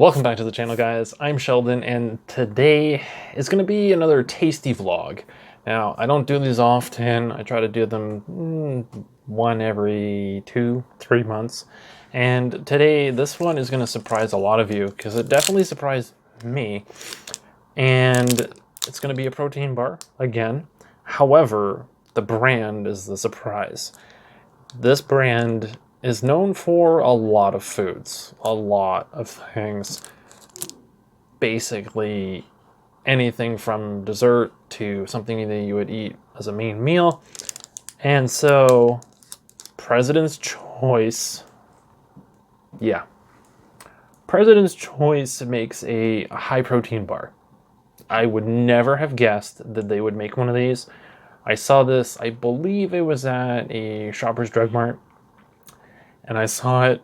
Welcome back to the channel, guys. I'm Sheldon, and today is going to be another tasty vlog. Now, I don't do these often. I try to do them one every 2-3 months. And today, this one is going to surprise a lot of you, because it definitely surprised me. And it's going to be a protein bar, again. However, the brand is the surprise. This brand is known for a lot of foods, a lot of things. Basically anything from dessert to something that you would eat as a main meal. And so President's Choice, President's Choice makes a high protein bar. I would never have guessed that they would make one of these. I saw this, I believe it was at a Shoppers Drug Mart, and I saw it.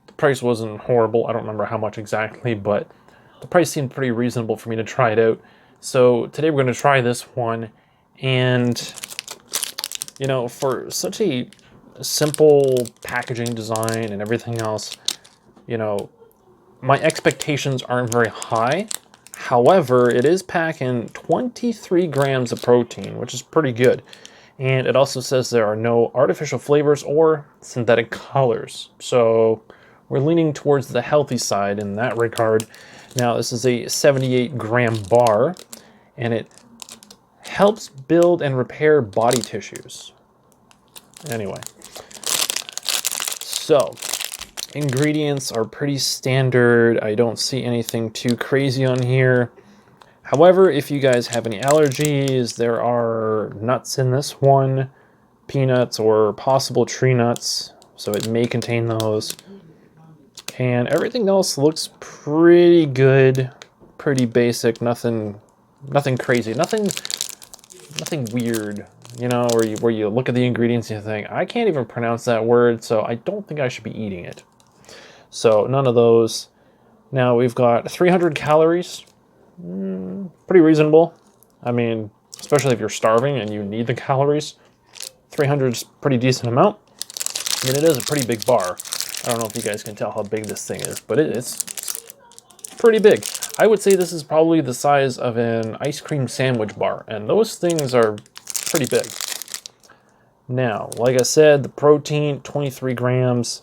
The price wasn't horrible. I don't remember how much exactly, but the price seemed pretty reasonable for me to try it out. So today we're going to try this one, and you know, for such a simple packaging design and everything else, you know, my expectations aren't very high. However, it is packing 23 grams of protein, which is pretty good. And it also says there are no artificial flavors or synthetic colors. So we're leaning towards the healthy side in that regard. Now, this is a 78-gram bar, and it helps build and repair body tissues. Anyway, so ingredients are pretty standard. I don't see anything too crazy on here. However, if you guys have any allergies, there are nuts in this one, peanuts or possible tree nuts, so it may contain those. And everything else looks pretty good, pretty basic, nothing crazy, nothing weird, you know, where you look at the ingredients and you think, I can't even pronounce that word, so I don't think I should be eating it. So none of those. Now we've got 300 calories, pretty reasonable. I mean, especially if you're starving and you need the calories, 300 is a pretty decent amount. I mean, it is a pretty big bar. I don't know if you guys can tell how big this thing is, but it's pretty big. I would say this is probably the size of an ice cream sandwich bar, and those things are pretty big. Now, like I said, the protein, 23 grams,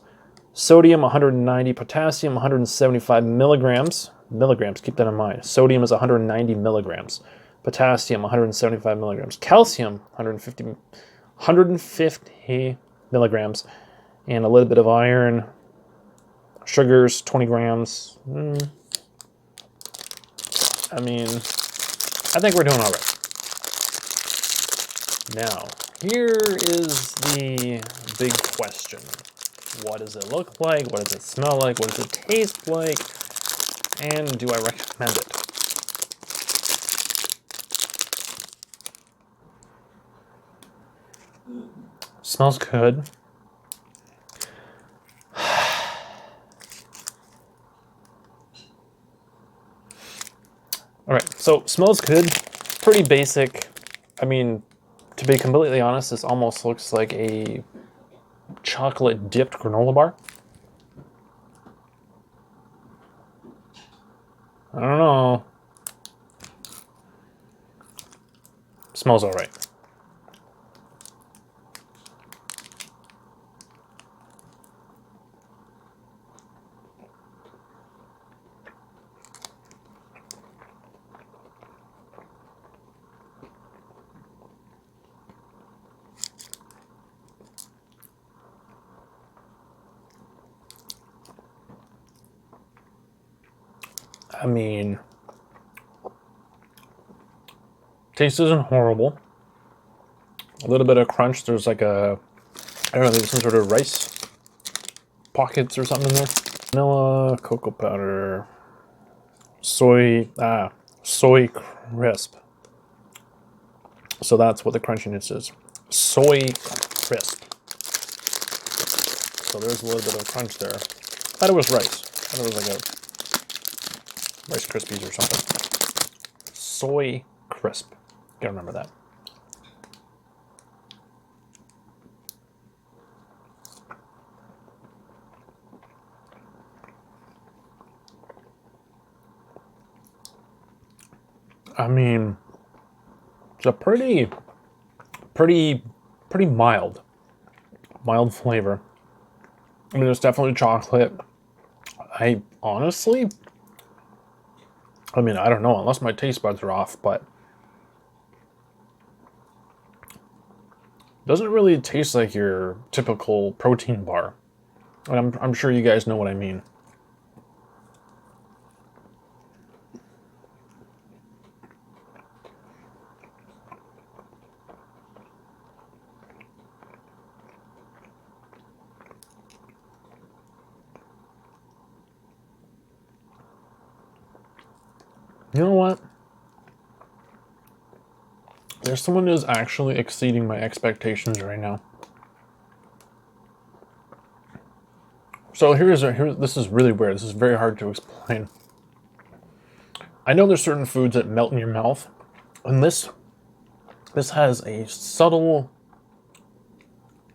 sodium 190, potassium 175 milligrams. Milligrams, keep that in mind. Sodium is 190 milligrams. Potassium 175 milligrams. Calcium 150 milligrams. And a little bit of iron. Sugars 20 grams. I mean, I think we're doing all right. Now, here is the big question. What does it look like? What does it smell like? What does it taste like? And do I recommend it? Smells good. All right, so smells good, pretty basic. I mean, to be completely honest, this almost looks like a chocolate dipped granola bar. I don't know. Smells all right. I mean, taste isn't horrible. A little bit of crunch. There's like a, I don't know, there's some sort of rice pockets or something in there. Vanilla, cocoa powder, soy crisp. So that's what the crunchiness is. Soy crisp. So there's a little bit of crunch there. I thought it was rice. I thought it was like a Rice Krispies or something. Soy crisp. Gotta remember that. I mean, it's a pretty mild flavor. I mean, it's definitely chocolate. I honestly, I mean, I don't know, unless my taste buds are off, but it doesn't really taste like your typical protein bar. And I'm sure you guys know what I mean. You know what? There's someone who's actually exceeding my expectations right now. So this is really weird. This is very hard to explain. I know there's certain foods that melt in your mouth, and this has a subtle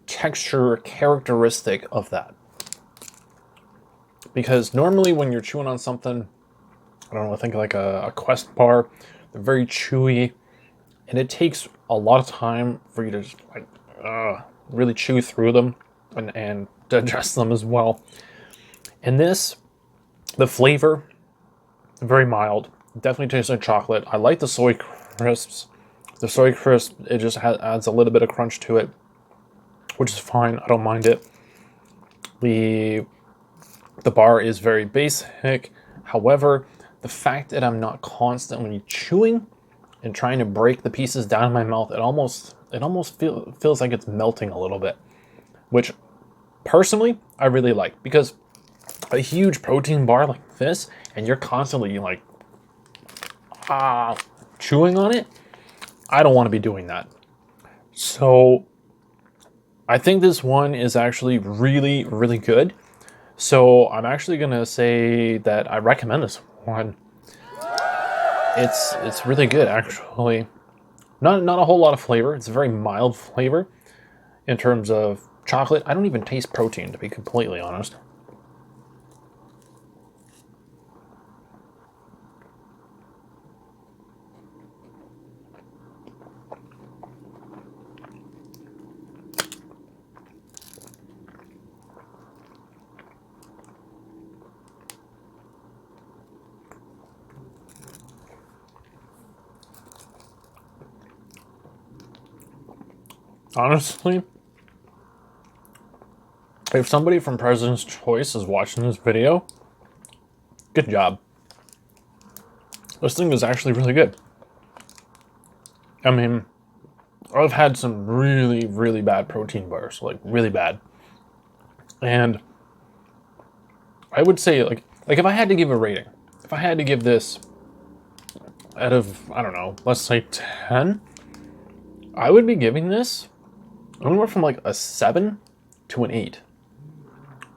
texture characteristic of that. Because normally when you're chewing on something, I don't know, think like a Quest bar, they're very chewy, and it takes a lot of time for you to just like really chew through them and digest them as well. And this, the flavor, very mild. Definitely tastes like chocolate. I like the soy crisps. The soy crisp, it just adds a little bit of crunch to it, which is fine. I don't mind it. The bar is very basic. However, the fact that I'm not constantly chewing and trying to break the pieces down in my mouth, it almost feels like it's melting a little bit, which personally I really like, because a huge protein bar like this and you're constantly like chewing on it, I don't want to be doing that. So I think this one is actually really, really good. So I'm actually gonna say that I recommend this one. It's really good, actually. Not a whole lot of flavor. It's a very mild flavor in terms of chocolate. I don't even taste protein, to be completely honest. Honestly, if somebody from President's Choice is watching this video, good job. This thing is actually really good. I mean, I've had some really, really bad protein bars, like really bad. And I would say like if I had to give a rating, if I had to give this out of, I don't know, let's say 10, I would be giving this anywhere from like a 7 to an 8.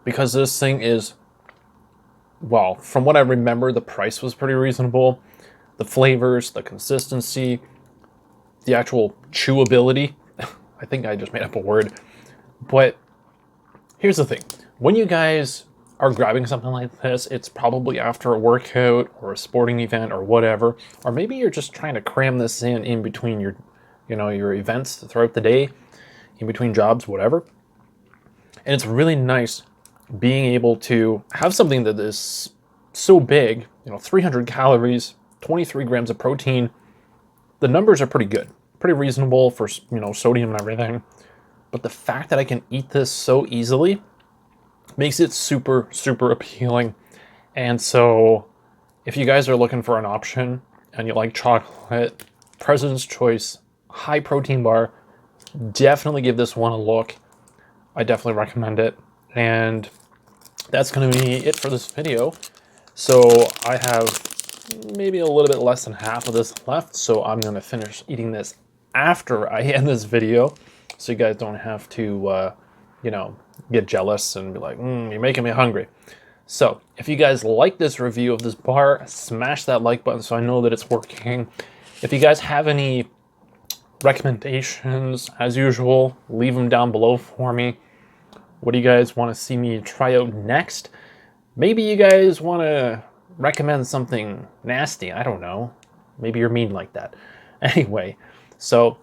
Because this thing is, well, from what I remember, the price was pretty reasonable. The flavors, the consistency, the actual chewability. I think I just made up a word. But here's the thing. When you guys are grabbing something like this, it's probably after a workout or a sporting event or whatever. Or maybe you're just trying to cram this in between your, your events throughout the day, in between jobs, whatever. And it's really nice being able to have something that is so big, 300 calories, 23 grams of protein. The numbers are pretty good, pretty reasonable for, sodium and everything. But the fact that I can eat this so easily makes it super, super appealing. And so if you guys are looking for an option and you like chocolate, President's Choice, high protein bar, definitely give this one a look. I definitely recommend it. And that's going to be it for this video. So I have maybe a little bit less than half of this left, so I'm going to finish eating this after I end this video, so you guys don't have to, get jealous and be like, you're making me hungry. So if you guys like this review of this bar, smash that like button so I know that it's working. If you guys have any recommendations, as usual, leave them down below for me. What do you guys want to see me try out next? Maybe you guys want to recommend something nasty. I don't know. maybe you're mean like that. Anyway, so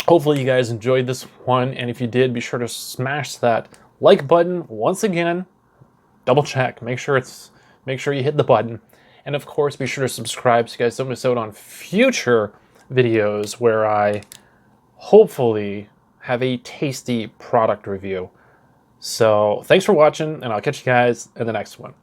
hopefully you guys enjoyed this one, and if you did, be sure to smash that like button once again. Double check, make sure you hit the button, and of course be sure to subscribe so you guys don't miss out on future videos where I hopefully have a tasty product review. So thanks for watching, and I'll catch you guys in the next one.